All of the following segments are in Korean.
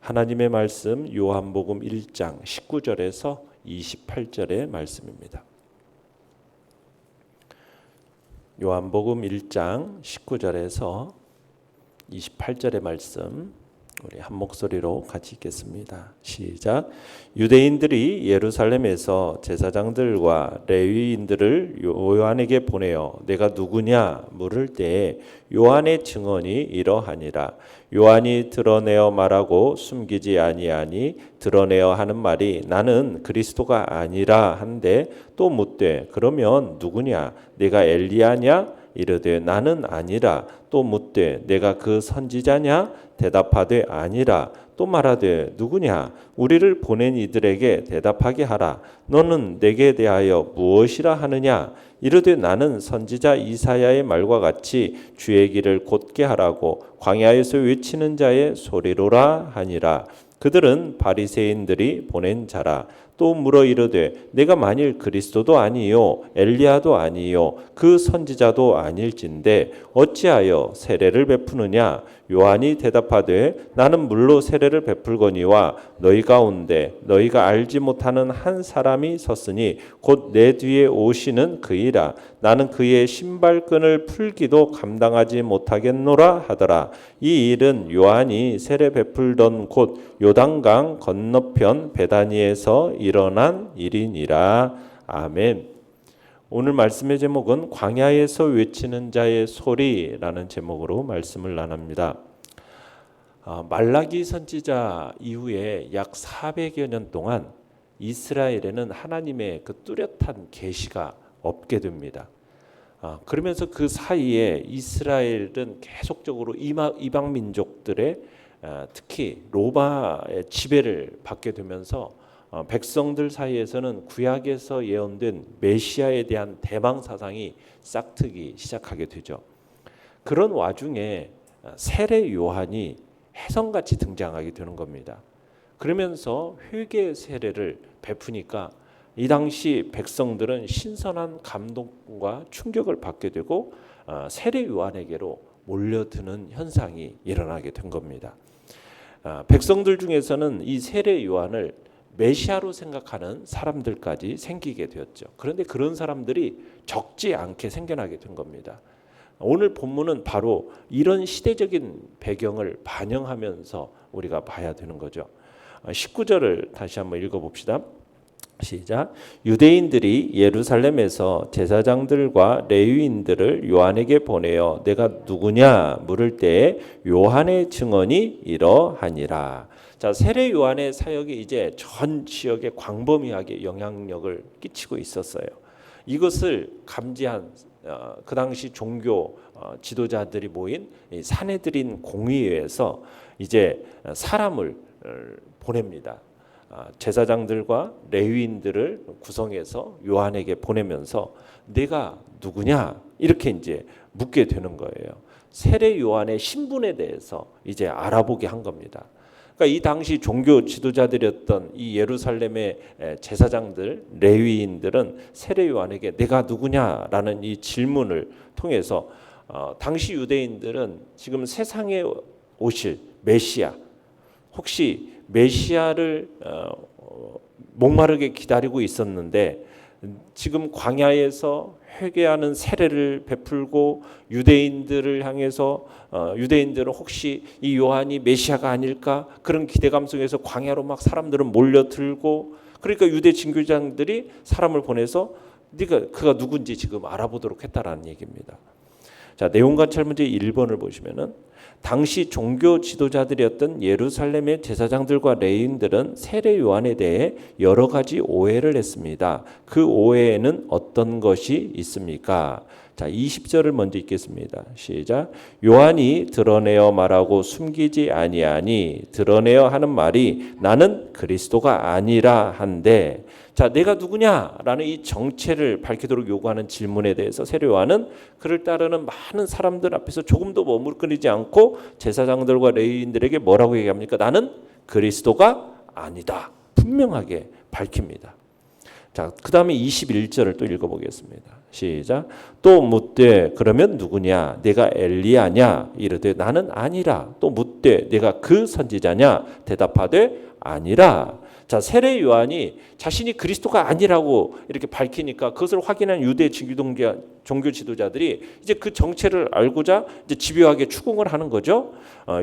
하나님의 말씀 요한복음 1장 19절에서 28절의 말씀입니다. 요한복음 1장 19절에서 28절의 말씀 우리 한 목소리로 같이 읽겠습니다. 시작. 유대인들이 예루살렘에서 제사장들과 레위인들을 요한에게 보내어 내가 누구냐 물을 때에 요한의 증언이 이러하니라. 요한이 드러내어 말하고 숨기지 아니하니 드러내어 하는 말이 나는 그리스도가 아니라 한데 또 묻되 그러면 누구냐 내가 엘리야냐 이르되 나는 아니라 또 묻되 내가 그 선지자냐 대답하되 아니라 또 말하되 누구냐 우리를 보낸 이들에게 대답하게 하라. 너는 내게 대하여 무엇이라 하느냐 이르되 나는 선지자 이사야의 말과 같이 주의 길을 곧게 하라고 광야에서 외치는 자의 소리로라 하니라. 그들은 바리새인들이 보낸 자라. 또 물어 이르되 내가 만일 그리스도도 아니요 엘리야도 아니요 그 선지자도 아닐진데 어찌하여 세례를 베푸느냐. 요한이 대답하되 나는 물로 세례를 베풀거니와 너희 가운데 너희가 알지 못하는 한 사람이 섰으니 곧 내 뒤에 오시는 그이라. 나는 그의 신발끈을 풀기도 감당하지 못하겠노라 하더라. 이 일은 요한이 세례 베풀던 곳 요단강 건너편 베다니에서 일어난 일이니라. 아멘. 오늘 말씀의 제목은 광야에서 외치는 자의 소리라는 제목으로 말씀을 나눕니다. 말라기 선지자 이후에 약 400여 년 동안 이스라엘에는 하나님의 그 뚜렷한 계시가 없게 됩니다. 그러면서 그 사이에 이스라엘은 계속적으로 이방 민족들의 특히 로마의 지배를 받게 되면서 백성들 사이에서는 구약에서 예언된 메시아에 대한 대망 사상이 싹트기 시작하게 되죠. 그런 와중에 세례 요한이 혜성같이 등장하게 되는 겁니다. 그러면서 회개 세례를 베푸니까 이 당시 백성들은 신선한 감동과 충격을 받게 되고 세례 요한에게로 몰려드는 현상이 일어나게 된 겁니다. 백성들 중에서는 이 세례 요한을 메시아로 생각하는 사람들까지 생기게 되었죠. 그런데 그런 사람들이 적지 않게 생겨나게 된 겁니다. 오늘 본문은 바로 이런 시대적인 배경을 반영하면서 우리가 봐야 되는 거죠. 19절을 다시 한번 읽어봅시다. 시작. 유대인들이 예루살렘에서 제사장들과 레위인들을 요한에게 보내어 내가 누구냐 물을 때에 요한의 증언이 이러하니라. 자, 세례 요한의 사역이 이제 전 지역에 광범위하게 영향력을 끼치고 있었어요. 이것을 감지한 그 당시 종교 지도자들이 모인 산헤드린 공의회에서 이제 사람을 보냅니다. 제사장들과 레위인들을 구성해서 요한에게 보내면서 내가 누구냐 이렇게 이제 묻게 되는 거예요. 세례 요한의 신분에 대해서 이제 알아보게 한 겁니다. 그러니까 이 당시 종교 지도자들이었던 이 예루살렘의 제사장들, 레위인들은 세례 요한에게 내가 누구냐라는 이 질문을 통해서 당시 유대인들은 지금 세상에 오실 메시아, 혹시 메시아를 목마르게 기다리고 있었는데 지금 광야에서 회개하는 세례를 베풀고 유대인들을 향해서 유대인들은 혹시 이 요한이 메시아가 아닐까 그런 기대감 속에서 광야로 막 사람들은 몰려들고 그러니까 유대 진교장들이 사람을 보내서 그가 누군지 지금 알아보도록 했다라는 얘기입니다. 자, 내용관찰 문제 1번을 보시면은 당시 종교 지도자들이었던 예루살렘의 제사장들과 레위인들은 세례 요한에 대해 여러 가지 오해를 했습니다. 그 오해에는 어떤 것이 있습니까? 자, 20절을 먼저 읽겠습니다. 시작. 요한이 드러내어 말하고 숨기지 아니하니 드러내어 하는 말이 나는 그리스도가 아니라 한데 자, 내가 누구냐라는 이 정체를 밝히도록 요구하는 질문에 대해서 세례 요한은 그를 따르는 많은 사람들 앞에서 조금도 머무르지 않고 제사장들과 레위인들에게 뭐라고 얘기합니까? 나는 그리스도가 아니다. 분명하게 밝힙니다. 자, 그 다음에 21절을 또 읽어보겠습니다. 시작. 또 묻되 그러면 누구냐? 내가 엘리야냐? 이르되 나는 아니라. 또 묻되 내가 그 선지자냐? 대답하되 아니라. 자, 세례 요한이 자신이 그리스도가 아니라고 이렇게 밝히니까 그것을 확인한 유대 종교 지도자들이 이제 그 정체를 알고자 이제 집요하게 추궁을 하는 거죠.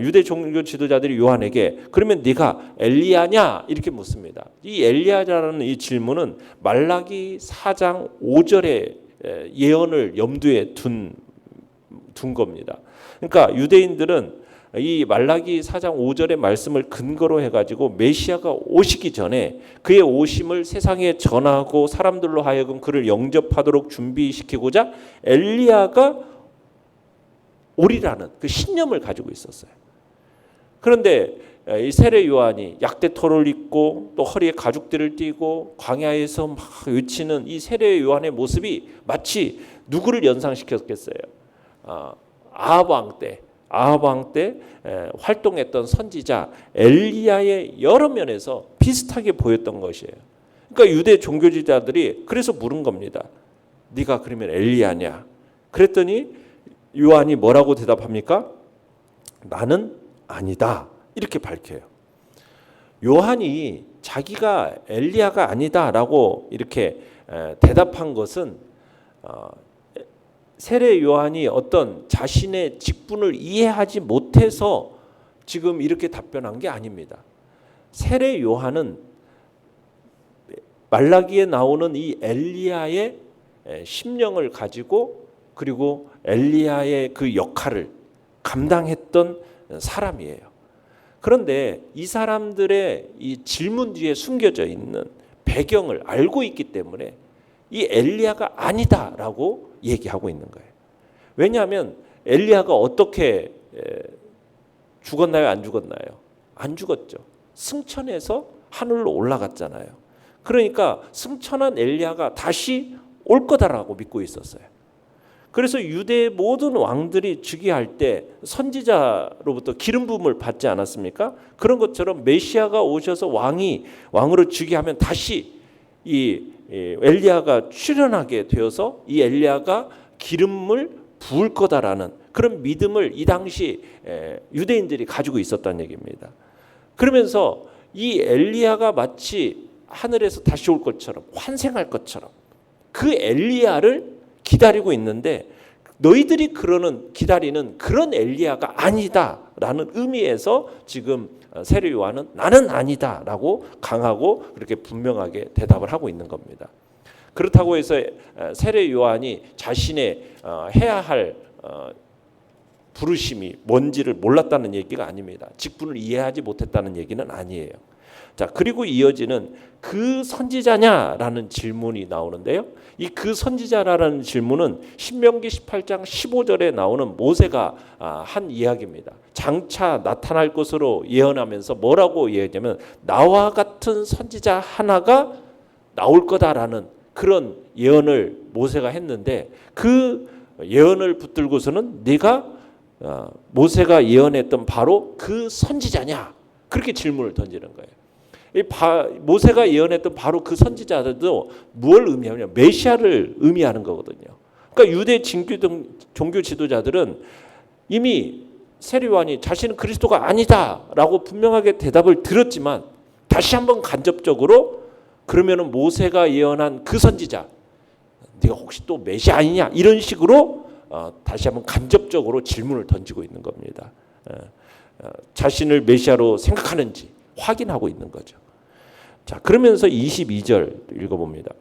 유대 종교 지도자들이 요한에게 그러면 네가 엘리야냐 이렇게 묻습니다. 이 엘리야라는 이 질문은 말라기 4장 5절의 예언을 염두에 둔 겁니다. 그러니까 유대인들은 이 말라기 4장 5절의 말씀을 근거로 해가지고 메시아가 오시기 전에 그의 오심을 세상에 전하고 사람들로 하여금 그를 영접하도록 준비시키고자 엘리야가 오리라는 그 신념을 가지고 있었어요. 그런데 이 세례 요한이 약대토를 입고 또 허리에 가죽들을 띠고 광야에서 막 외치는 이 세례 요한의 모습이 마치 누구를 연상시켰겠어요? 아합 왕 때 활동했던 선지자 엘리야의 여러 면에서 비슷하게 보였던 것이에요. 그러니까 유대 종교지자들이 그래서 물은 겁니다. 네가 그러면 엘리야냐? 그랬더니 요한이 뭐라고 대답합니까? 나는 아니다. 이렇게 밝혀요. 요한이 자기가 엘리야가 아니다라고 이렇게 대답한 것은 세례 요한이 어떤 자신의 직분을 이해하지 못해서 지금 이렇게 답변한 게 아닙니다. 세례 요한은 말라기에 나오는 이 엘리야의 심령을 가지고 그리고 엘리야의 그 역할을 감당했던 사람이에요. 그런데 이 사람들의 이 질문 뒤에 숨겨져 있는 배경을 알고 있기 때문에 이 엘리야가 아니다라고 얘기하고 있는 거예요. 왜냐하면 엘리야가 어떻게 죽었나요? 안 죽었나요? 안 죽었죠. 승천해서 하늘로 올라갔잖아요. 그러니까 승천한 엘리야가 다시 올 거다라고 믿고 있었어요. 그래서 유대의 모든 왕들이 즉위할 때 선지자로부터 기름 부음을 받지 않았습니까? 그런 것처럼 메시아가 오셔서 왕으로 즉위하면 다시 이 엘리야가 출현하게 되어서 이 엘리야가 기름을 부을 거다라는 그런 믿음을 이 당시 유대인들이 가지고 있었다는 얘기입니다. 그러면서 이 엘리야가 마치 하늘에서 다시 올 것처럼 환생할 것처럼 그 엘리야를 기다리고 있는데 너희들이 기다리는 그런 엘리야가 아니다라는 의미에서 지금 세례 요한은 나는 아니다라고 강하고 그렇게 분명하게 대답을 하고 있는 겁니다. 그렇다고 해서 세례 요한이 자신의 해야 할 부르심이 뭔지를 몰랐다는 얘기가 아닙니다. 직분을 이해하지 못했다는 얘기는 아니에요. 자, 그리고 이어지는 그 선지자냐라는 질문이 나오는데요. 이 그 선지자라는 질문은 신명기 18장 15절에 나오는 모세가 한 이야기입니다. 장차 나타날 것으로 예언하면서 뭐라고 예언하냐면 나와 같은 선지자 하나가 나올 거다라는 그런 예언을 모세가 했는데 그 예언을 붙들고서는 네가 모세가 예언했던 바로 그 선지자냐? 그렇게 질문을 던지는 거예요. 모세가 예언했던 바로 그 선지자들도 뭘 의미하냐? 메시아를 의미하는 거거든요. 그러니까 유대 종교 지도자들은 이미 세례 요한이 자신은 그리스도가 아니다라고 분명하게 대답을 들었지만 다시 한번 간접적으로 그러면은 모세가 예언한 그 선지자, 네가 혹시 또 메시아 아니냐? 이런 식으로 다시 한번 간접적으로 질문을 던지고 있는 겁니다. 자신을 메시아로 생각하는지 확인하고 있는 거죠. 자, 그러면서 22절 읽어봅니다.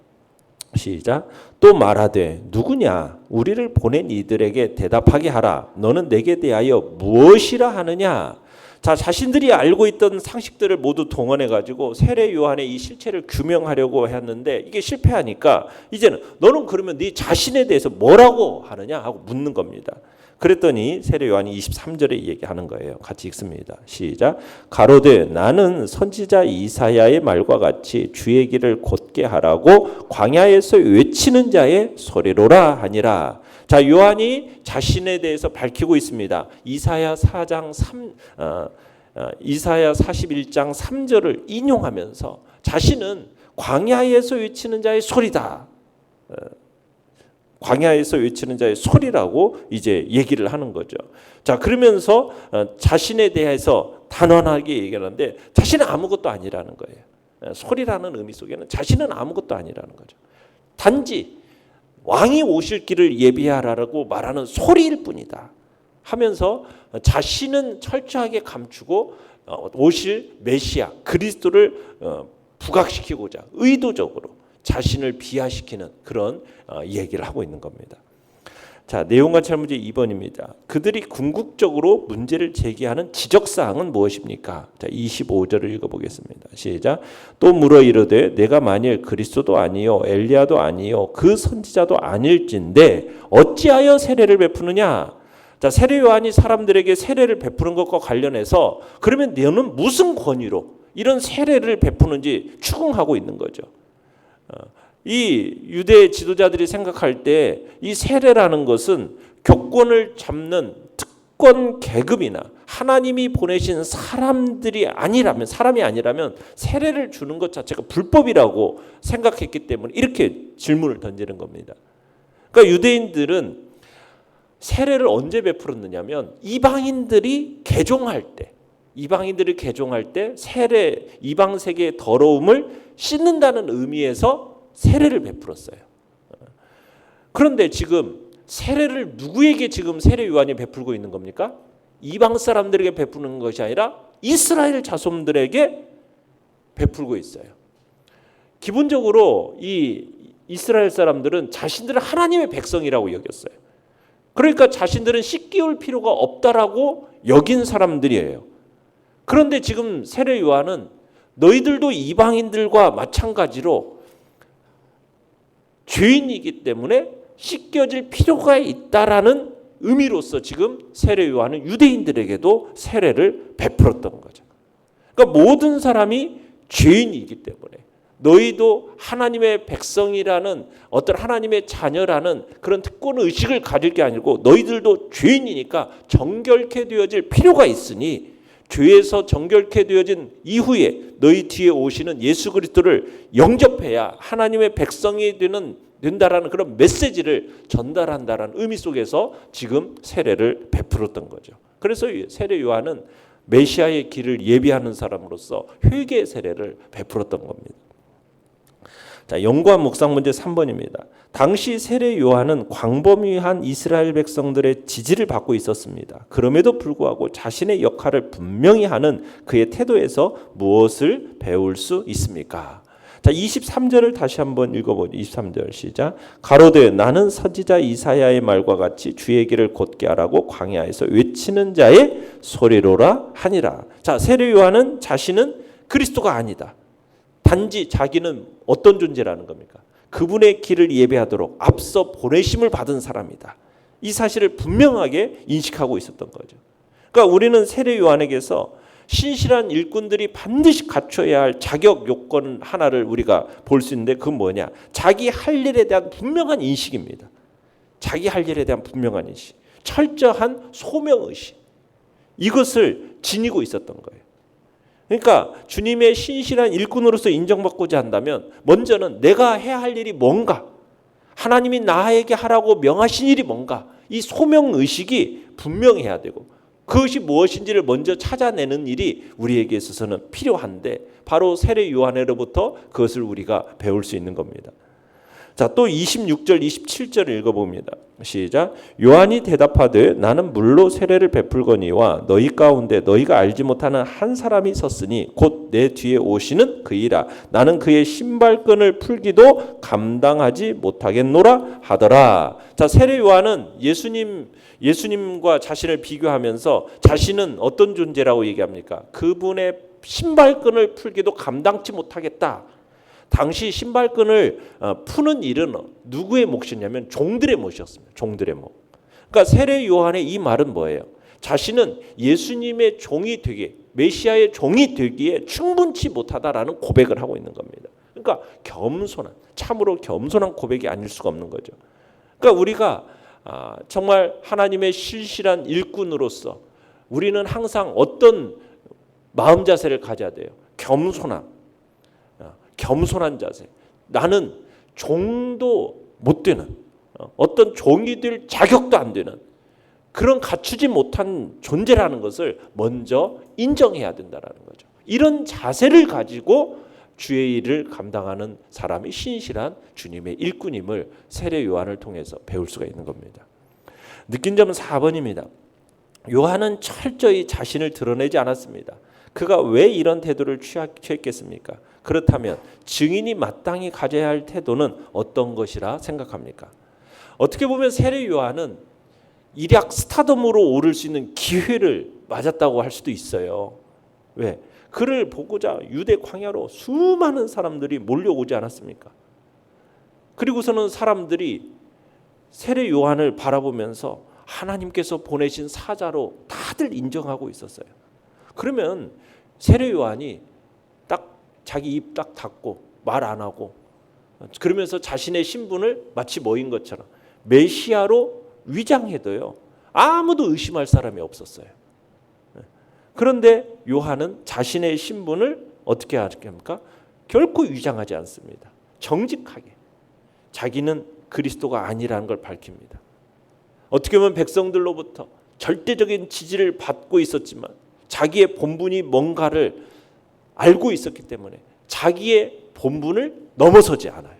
시작. 또 말하되 누구냐? 우리를 보낸 이들에게 대답하게 하라. 너는 내게 대하여 무엇이라 하느냐? 자, 자신들이 알고 있던 상식들을 모두 동원해 가지고 세례 요한의 이 실체를 규명하려고 했는데 이게 실패하니까 이제는 너는 그러면 네 자신에 대해서 뭐라고 하느냐 하고 묻는 겁니다. 그랬더니 세례 요한이 23절에 얘기하는 거예요. 같이 읽습니다. 시작. 가로되 나는 선지자 이사야의 말과 같이 주의 길을 곧게 하라고 광야에서 외치는 자의 소리로라 하니라. 자, 요한이 자신에 대해서 밝히고 있습니다. 이사야 41장 3절을 인용하면서 자신은 광야에서 외치는 자의 소리다. 광야에서 외치는 자의 소리라고 이제 얘기를 하는 거죠. 자, 그러면서 자신에 대해서 단언하게 얘기하는데 자신은 아무것도 아니라는 거예요. 소리라는 의미 속에는 자신은 아무것도 아니라는 거죠. 단지 왕이 오실 길을 예비하라고 말하는 소리일 뿐이다 하면서 자신은 철저하게 감추고 오실 메시아 그리스도를 부각시키고자 의도적으로 자신을 비하시키는 그런 얘기를 하고 있는 겁니다. 자, 내용과 찰문제 2번입니다. 그들이 궁극적으로 문제를 제기하는 지적사항은 무엇입니까? 자, 25절을 읽어보겠습니다. 시작. 또 물어 이르되 내가 만일 그리스도도 아니요 엘리야도 아니요 그 선지자도 아닐진데 어찌하여 세례를 베푸느냐? 자, 세례 요한이 사람들에게 세례를 베푸는 것과 관련해서 그러면 너는 무슨 권위로 이런 세례를 베푸는지 추궁하고 있는 거죠. 이 유대 지도자들이 생각할 때 이 세례라는 것은 교권을 잡는 특권 계급이나 하나님이 보내신 사람이 아니라면 세례를 주는 것 자체가 불법이라고 생각했기 때문에 이렇게 질문을 던지는 겁니다. 그러니까 유대인들은 세례를 언제 베풀었느냐면 이방인들이 개종할 때 세례 이방 세계의 더러움을 씻는다는 의미에서 세례를 베풀었어요. 그런데 지금 세례를 누구에게 지금 세례 요한이 베풀고 있는 겁니까? 이방 사람들에게 베푸는 것이 아니라 이스라엘 자손들에게 베풀고 있어요. 기본적으로 이 이스라엘 사람들은 자신들을 하나님의 백성이라고 여겼어요. 그러니까 자신들은 씻기울 필요가 없다라고 여긴 사람들이에요. 그런데 지금 세례 요한은 너희들도 이방인들과 마찬가지로 죄인이기 때문에 씻겨질 필요가 있다라는 의미로서 지금 세례 요한은 유대인들에게도 세례를 베풀었던 거죠. 그러니까 모든 사람이 죄인이기 때문에 너희도 하나님의 백성이라는 어떤 하나님의 자녀라는 그런 특권 의식을 가질 게 아니고 너희들도 죄인이니까 정결케 되어질 필요가 있으니 죄에서 정결케 되어진 이후에 너희 뒤에 오시는 예수 그리스도를 영접해야 하나님의 백성이 된다라는 그런 메시지를 전달한다라는 의미 속에서 지금 세례를 베풀었던 거죠. 그래서 세례 요한은 메시아의 길을 예비하는 사람으로서 회개 세례를 베풀었던 겁니다. 자, 연구한 묵상 문제 3번입니다. 당시 세례 요한은 광범위한 이스라엘 백성들의 지지를 받고 있었습니다. 그럼에도 불구하고 자신의 역할을 분명히 하는 그의 태도에서 무엇을 배울 수 있습니까? 자, 23절을 다시 한번 읽어보죠. 23절 시작. 가로되 나는 선지자 이사야의 말과 같이 주의 길을 곧게 하라고 광야에서 외치는 자의 소리로라 하니라. 자, 세례 요한은 자신은 그리스도가 아니다. 단지 자기는 어떤 존재라는 겁니까? 그분의 길을 예배하도록 앞서 보내심을 받은 사람이다. 이 사실을 분명하게 인식하고 있었던 거죠. 그러니까 우리는 세례 요한에게서 신실한 일꾼들이 반드시 갖춰야 할 자격 요건 하나를 우리가 볼 수 있는데 그건 뭐냐? 자기 할 일에 대한 분명한 인식입니다. 자기 할 일에 대한 분명한 인식. 철저한 소명의식. 이것을 지니고 있었던 거예요. 그러니까 주님의 신실한 일꾼으로서 인정받고자 한다면 먼저는 내가 해야 할 일이 뭔가, 하나님이 나에게 하라고 명하신 일이 뭔가, 이 소명의식이 분명해야 되고 그것이 무엇인지를 먼저 찾아내는 일이 우리에게 있어서는 필요한데 바로 세례 요한으로부터 그것을 우리가 배울 수 있는 겁니다. 자, 또 26절 27절을 읽어봅니다. 시작. 요한이 대답하되 나는 물로 세례를 베풀거니와 너희 가운데 너희가 알지 못하는 한 사람이 섰으니 곧 내 뒤에 오시는 그이라. 나는 그의 신발끈을 풀기도 감당하지 못하겠노라 하더라. 자, 세례 요한은 예수님과 자신을 비교하면서 자신은 어떤 존재라고 얘기합니까? 그분의 신발끈을 풀기도 감당치 못하겠다. 당시 신발끈을 푸는 일은 누구의 몫이냐면 종들의 몫이었습니다. 종들의 몫. 그러니까 세례 요한의 이 말은 뭐예요? 자신은 예수님의 종이 되기에, 메시아의 종이 되기에 충분치 못하다라는 고백을 하고 있는 겁니다. 그러니까 겸손한, 참으로 겸손한 고백이 아닐 수가 없는 거죠. 그러니까 우리가 정말 하나님의 신실한 일꾼으로서 우리는 항상 어떤 마음 자세를 가져야 돼요? 겸손함. 겸손한 자세. 나는 종도 못 되는, 어떤 종이 될 자격도 안 되는 그런 갖추지 못한 존재라는 것을 먼저 인정해야 된다는 거죠. 이런 자세를 가지고 주의 일을 감당하는 사람이 신실한 주님의 일꾼임을 세례 요한을 통해서 배울 수가 있는 겁니다. 느낀 점은 4번입니다. 요한은 철저히 자신을 드러내지 않았습니다. 그가 왜 이런 태도를 취했겠습니까? 그렇다면 증인이 마땅히 가져야 할 태도는 어떤 것이라 생각합니까? 어떻게 보면 세례 요한은 일약 스타덤으로 오를 수 있는 기회를 맞았다고 할 수도 있어요. 왜? 그를 보고자 유대 광야로 수많은 사람들이 몰려오지 않았습니까? 그리고서는 사람들이 세례 요한을 바라보면서 하나님께서 보내신 사자로 다들 인정하고 있었어요. 그러면 세례 요한이 딱 자기 입 딱 닫고 말 안 하고 그러면서 자신의 신분을 마치 뭐인 것처럼 메시아로 위장해도요 아무도 의심할 사람이 없었어요. 그런데 요한은 자신의 신분을 어떻게 합니까? 결코 위장하지 않습니다. 정직하게 자기는 그리스도가 아니라는 걸 밝힙니다. 어떻게 보면 백성들로부터 절대적인 지지를 받고 있었지만 자기의 본분이 뭔가를 알고 있었기 때문에 자기의 본분을 넘어서지 않아요.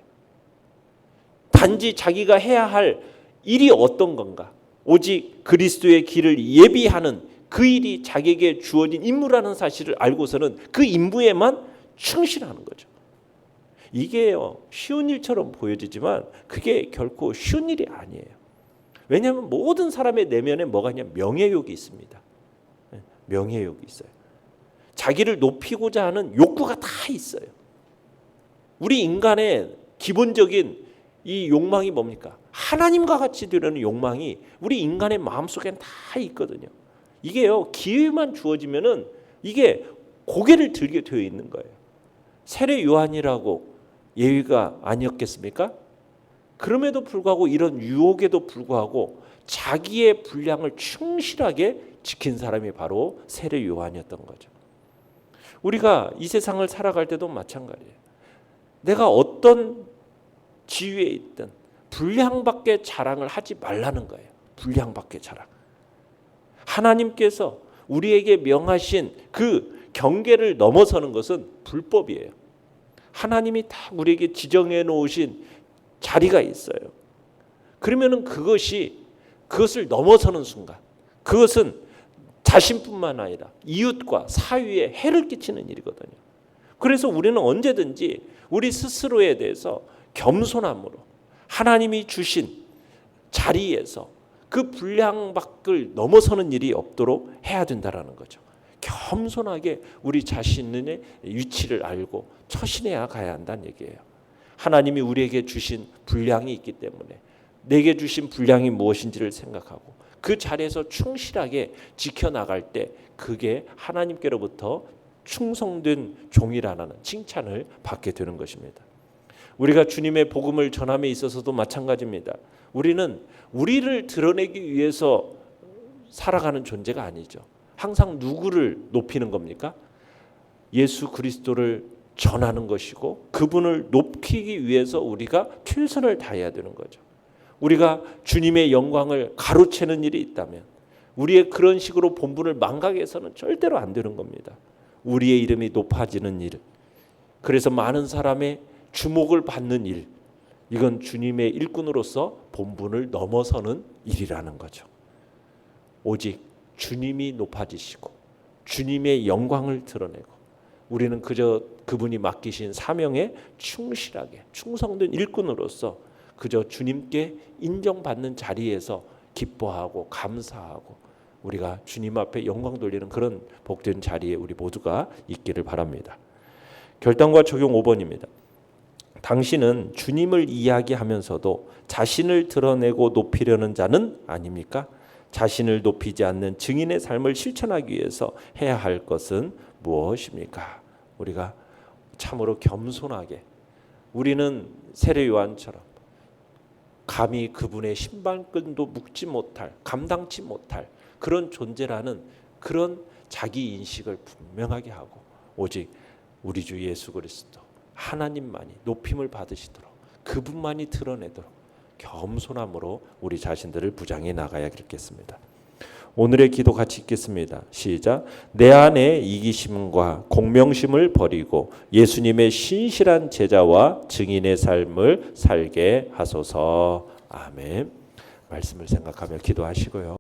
단지 자기가 해야 할 일이 어떤 건가, 오직 그리스도의 길을 예비하는 그 일이 자기에게 주어진 임무라는 사실을 알고서는 그 임무에만 충실하는 거죠. 이게요 쉬운 일처럼 보여지지만 그게 결코 쉬운 일이 아니에요. 왜냐하면 모든 사람의 내면에 뭐가 있냐면 명예욕이 있습니다. 명예욕이 있어요. 자기를 높이고자 하는 욕구가 다 있어요. 우리 인간의 기본적인 이 욕망이 뭡니까? 하나님과 같이 되려는 욕망이 우리 인간의 마음속엔 다 있거든요. 이게요 기회만 주어지면은 이게 고개를 들게 되어 있는 거예요. 세례 요한이라고 예의가 아니었겠습니까? 그럼에도 불구하고 이런 유혹에도 불구하고 자기의 분량을 충실하게 지킨 사람이 바로 세례 요한이었던 거죠. 우리가 이 세상을 살아갈 때도 마찬가지예요. 내가 어떤 지위에 있든 분량밖에 자랑을 하지 말라는 거예요. 분량밖에 자랑. 하나님께서 우리에게 명하신 그 경계를 넘어서는 것은 불법이에요. 하나님이 다 우리에게 지정해 놓으신 자리가 있어요. 그러면은 그것을 넘어서는 순간 그것은 자신뿐만 아니라 이웃과 사회에 해를 끼치는 일이거든요. 그래서 우리는 언제든지 우리 스스로에 대해서 겸손함으로 하나님이 주신 자리에서 그 분량 밖을 넘어서는 일이 없도록 해야 된다는 거죠. 겸손하게 우리 자신의 위치를 알고 처신해야 가야 한다는 얘기예요. 하나님이 우리에게 주신 분량이 있기 때문에 내게 주신 분량이 무엇인지를 생각하고 그 자리에서 충실하게 지켜나갈 때 그게 하나님께로부터 충성된 종이라는 칭찬을 받게 되는 것입니다. 우리가 주님의 복음을 전함에 있어서도 마찬가지입니다. 우리는 우리를 드러내기 위해서 살아가는 존재가 아니죠. 항상 누구를 높이는 겁니까? 예수 그리스도를 전하는 것이고 그분을 높이기 위해서 우리가 최선을 다해야 되는 거죠. 우리가 주님의 영광을 가로채는 일이 있다면 우리의 그런 식으로 본분을 망각해서는 절대로 안 되는 겁니다. 우리의 이름이 높아지는 일, 그래서 많은 사람의 주목을 받는 일, 이건 주님의 일꾼으로서 본분을 넘어서는 일이라는 거죠. 오직 주님이 높아지시고 주님의 영광을 드러내고 우리는 그저 그분이 맡기신 사명에 충실하게 충성된 일꾼으로서 그저 주님께 인정받는 자리에서 기뻐하고 감사하고 우리가 주님 앞에 영광 돌리는 그런 복된 자리에 우리 모두가 있기를 바랍니다. 결단과 적용 5번입니다. 당신은 주님을 이야기하면서도 자신을 드러내고 높이려는 자는 아닙니까? 자신을 높이지 않는 증인의 삶을 실천하기 위해서 해야 할 것은 무엇입니까? 우리가 참으로 겸손하게, 우리는 세례 요한처럼 감히 그분의 신발끈도 묶지 못할, 감당치 못할 그런 존재라는 그런 자기 인식을 분명하게 하고 오직 우리 주 예수 그리스도 하나님만이 높임을 받으시도록 그분만이 드러내도록 겸손함으로 우리 자신들을 부장해 나가야겠습니다. 오늘의 기도 같이 읽겠습니다. 시작. 내 안에 이기심과 공명심을 버리고 예수님의 신실한 제자와 증인의 삶을 살게 하소서. 아멘. 말씀을 생각하며 기도하시고요.